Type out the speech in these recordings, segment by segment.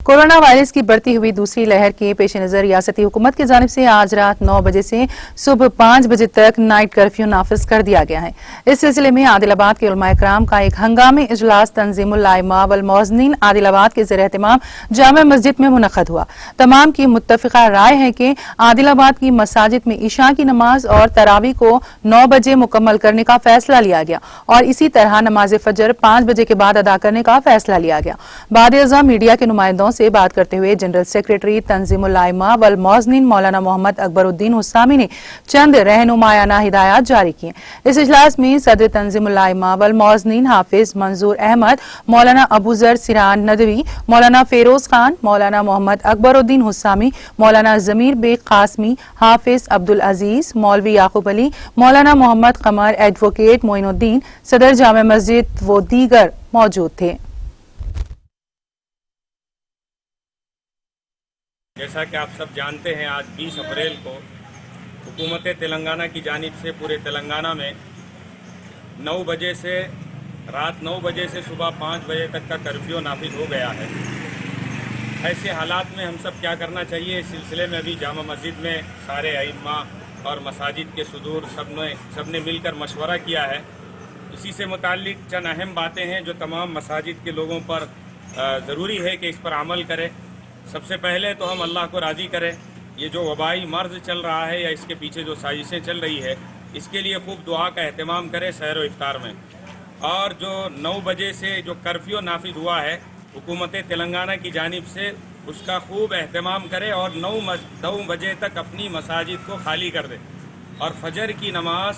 Corona virus की बढ़ती हुई दूसरी लहर के पेश नज़र रियासती हुकूमत की जानिब से आज रात 9 बजे से सुबह 5 बजे तक नाइट कर्फ्यू नाफिज कर दिया गया है। इस सिलसिले में आदिलाबाद के उलमा इकराम का एक हंगामी इजलास तंजीमुल आइम्मा वल मौज़नीन आदिलाबाद के ज़ेर एहतमाम जामा मस्जिद में मुनक़्क़द हुआ। तमाम की मुत्तफ़िक़ा राय है कि आदिलाबाद की मसाजिद में इशा की नमाज और तरावी को 9 बजे मुकम्मल करने का फैसला लिया गया और इसी तरह नमाज फजर 5 बजे के बाद अदा करने का फैसला लिया गया। बाद-ए-अज़ां मीडिया के नुमाइंदों से बात करते हुए जनरल सेक्रेटरी तंजीमुल आइम्मा वल मौज़नीन मौलाना मोहम्मद अकबरुद्दीन हुस्सामी ने चंद रहनुमायाना हिदायत जारी की। इस इजलास में सदर तंजीमुल आइम्मा वल मौज़नीन हाफिज मंजूर अहमद, मौलाना अबूजर सिरान नदवी, मौलाना फेरोज खान, मौलाना मोहम्मद अकबरुद्दीन हुस्सामी, मौलाना जमीर बेग कासमी, हाफिज अब्दुल अजीज, मौलवी याकूब अली, मौलाना मोहम्मद कमर, एडवोकेट मोइनुद्दीन, सदर जामा मस्जिद व दीगर मौजूद थे। जैसा कि आप सब जानते हैं, आज 20 अप्रैल को हुकूमत तेलंगाना की जानिब से पूरे तेलंगाना में 9 बजे से रात 9 बजे से सुबह 5 बजे तक का कर्फ्यू नाफिज हो गया है। ऐसे हालात में हम सब क्या करना चाहिए, इस सिलसिले में अभी जामा मस्जिद में सारे अइम्मा और मसाजिद के सुदूर सबने मिलकर मशवरा किया है। इसी से मुताल्लिक चंद अहम बातें हैं जो तमाम मसाजिद के लोगों पर ज़रूरी है कि इस पर अमल करें। सबसे पहले तो हम अल्लाह को राज़ी करें। ये जो वबाई मर्ज़ चल रहा है या इसके पीछे जो साजिशें चल रही है, इसके लिए खूब दुआ का एहतमाम करें सहर व इफ्तार में। और जो 9 बजे से जो कर्फ्यू नाफिज हुआ है हुकूमत तेलंगाना की जानिब से, उसका खूब एहतमाम करें और 9 बजे तक अपनी मसाजिद को खाली कर दें और फजर की नमाज,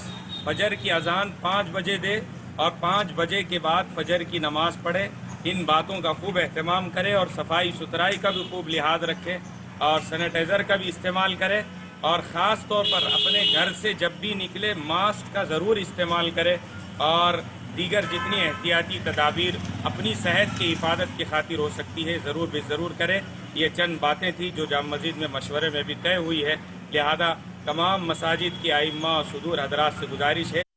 फजर की अजान 5 बजे दे और 5 बजे के बाद फजर की नमाज पढ़े। इन बातों का खूब एहतमाम करें और सफाई सुथराई का भी खूब लिहाज रखें और सैनिटाइज़र का भी इस्तेमाल करें और ख़ास तौर पर अपने घर से जब भी निकले मास्क का ज़रूर इस्तेमाल करें और दीगर जितनी एहतियाती तदाबीर अपनी सेहत की हिफाजत की खातिर हो सकती है ज़रूर करें। ये चंद बातें थी जो जामा मस्जिद में मशवरे में भी तय हुई है। लिहाजा तमाम मसाजिद की आइम्मा और सुदूर हजरात से गुजारिश है